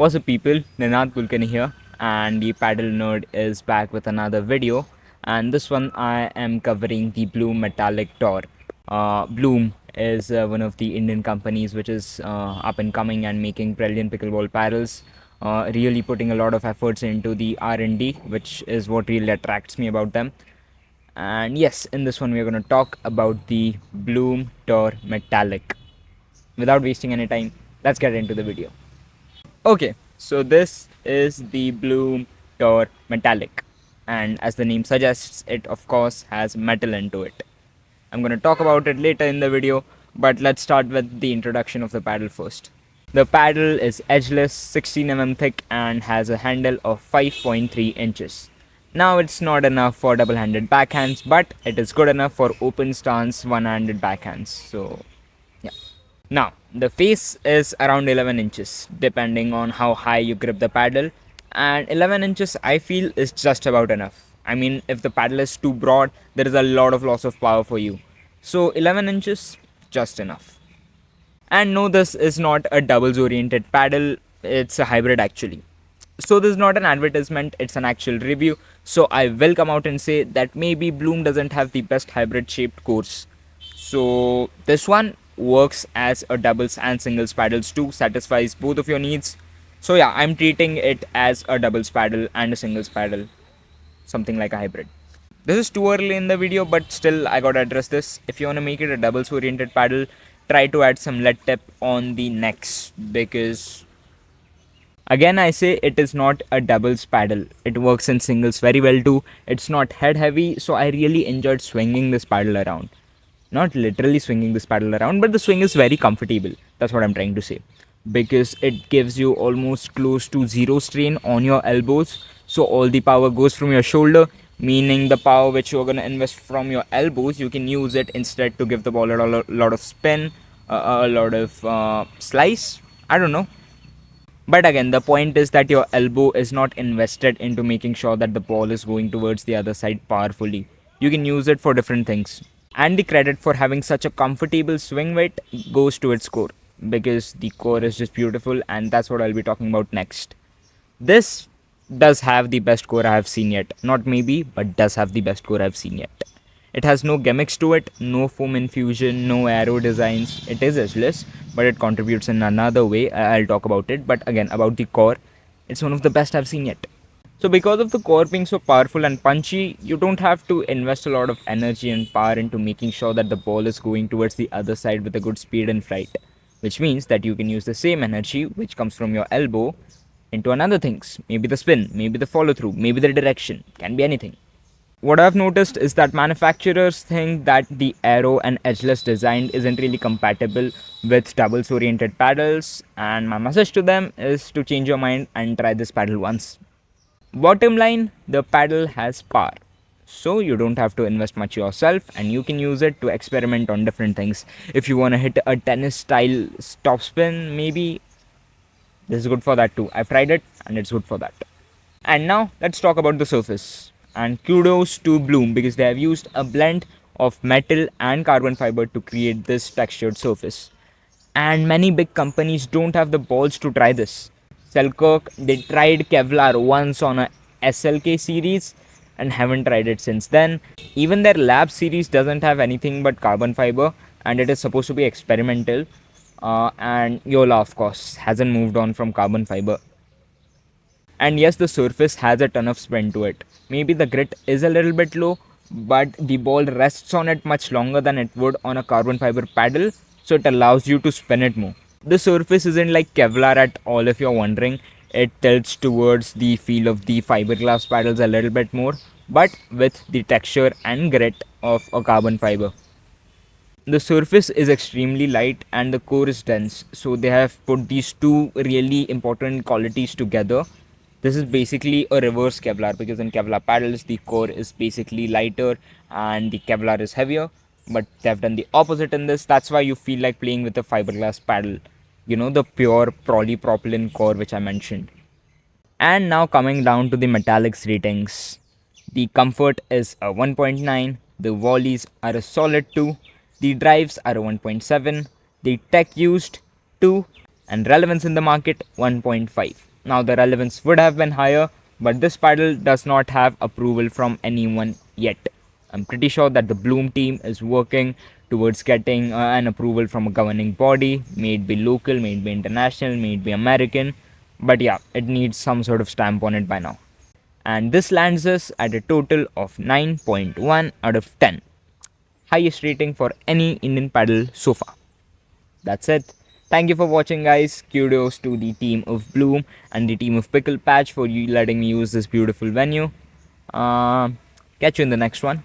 What's up people, Ninad Kulkarni here and the Paddle Nerd is back with another video, and this one I am covering the Bloom Metallic Tour. Bloom is one of the Indian companies which is up and coming and making brilliant pickleball paddles, really putting a lot of efforts into the R&D, which is what really attracts me about them. And yes, in this one we are going to talk about the Bloom Tour Metallic. Without wasting any time, let's get into the video. Okay, so this is the Bloom Tour Metallic, and as the name suggests, it of course has metal into it. I'm going to talk about it later in the video, but let's start with the introduction of the paddle first. The paddle is edgeless, 16 mm thick, and has a handle of 5.3 inches. Now it's not enough for double-handed backhands, but it is good enough for open stance one-handed backhands. So yeah. Now, the face is around 11 inches depending on how high you grip the paddle, and 11 inches I feel is just about enough. I mean, if the paddle is too broad, there is a lot of loss of power for you. So 11 inches, just enough. And no, this is not a doubles oriented paddle, it's a hybrid actually. So this is not an advertisement, it's an actual review. So I will come out and say that maybe Bloom doesn't have the best hybrid shaped cores. So this one works as a doubles and singles paddles too, satisfies both of your needs. So yeah, I'm treating it as a doubles paddle and a singles paddle, something like a hybrid. This is too early in the video, but still I gotta address this. If you wanna make it a doubles oriented paddle, try to add some lead tip on the necks, because again I say it is not a doubles paddle. It works in singles very well too. It's not head heavy, so I really enjoyed swinging this paddle around. Not literally swinging this paddle around, but the swing is very comfortable. That's what I'm trying to say. Because it gives you almost close to zero strain on your elbows. So all the power goes from your shoulder, meaning the power which you're going to invest from your elbows, you can use it instead to give the ball a lot of spin, a lot of slice. I don't know. But again, the point is that your elbow is not invested into making sure that the ball is going towards the other side powerfully. You can use it for different things. And the credit for having such a comfortable swing weight goes to its core, because the core is just beautiful, and that's what I'll be talking about next. This does have the best core I have seen yet. Not maybe, but does have the best core I've seen yet. It has no gimmicks to it, no foam infusion, no arrow designs. It is edgeless, but it contributes in another way. I'll talk about it. But again, about the core, it's one of the best I've seen yet. So because of the core being so powerful and punchy, you don't have to invest a lot of energy and power into making sure that the ball is going towards the other side with a good speed and flight. Which means that you can use the same energy which comes from your elbow into another things. Maybe the spin, maybe the follow through, maybe the direction. Can be anything. What I've noticed is that manufacturers think that the arrow and edgeless design isn't really compatible with doubles oriented paddles, and my message to them is to change your mind and try this paddle once. Bottom line, the paddle has power. So you don't have to invest much yourself, and you can use it to experiment on different things. If you want to hit a tennis style top spin, maybe this is good for that too. I've tried it and it's good for that. And now let's talk about the surface. And kudos to Bloom, because they have used a blend of metal and carbon fiber to create this textured surface. And many big companies don't have the balls to try this. Selkirk, they tried Kevlar once on a SLK series and haven't tried it since then. Even their lab series doesn't have anything but carbon fiber, and it is supposed to be experimental. And Yola, of course, hasn't moved on from carbon fiber. And yes, the surface has a ton of spin to it. Maybe the grit is a little bit low, but the ball rests on it much longer than it would on a carbon fiber paddle, so it allows you to spin it more. The surface isn't like Kevlar at all, if you're wondering. It tilts towards the feel of the fiberglass paddles a little bit more, but with the texture and grit of a carbon fiber. The surface is extremely light and the core is dense, so they have put these two really important qualities together. This is basically a reverse Kevlar, because in Kevlar paddles the core is basically lighter and the Kevlar is heavier, but they've done the opposite in this. That's why you feel like playing with a fiberglass paddle, you know, the pure polypropylene core which I mentioned. And now coming down to the metallics ratings. The comfort is a 1.9, the volleys are a solid 2, the drives are a 1.7, the tech used 2, and relevance in the market 1.5. Now, the relevance would have been higher, but this paddle does not have approval from anyone yet. I'm pretty sure that the Bloom team is working towards getting an approval from a governing body, may it be local, may it be international, may it be American, but yeah, it needs some sort of stamp on it by now. And this lands us at a total of 9.1 out of 10, highest rating for any Indian paddle so far. That's it. Thank you for watching, guys. Kudos to the team of Bloom and the team of Pickle Patch for you letting me use this beautiful venue. Catch you in the next one.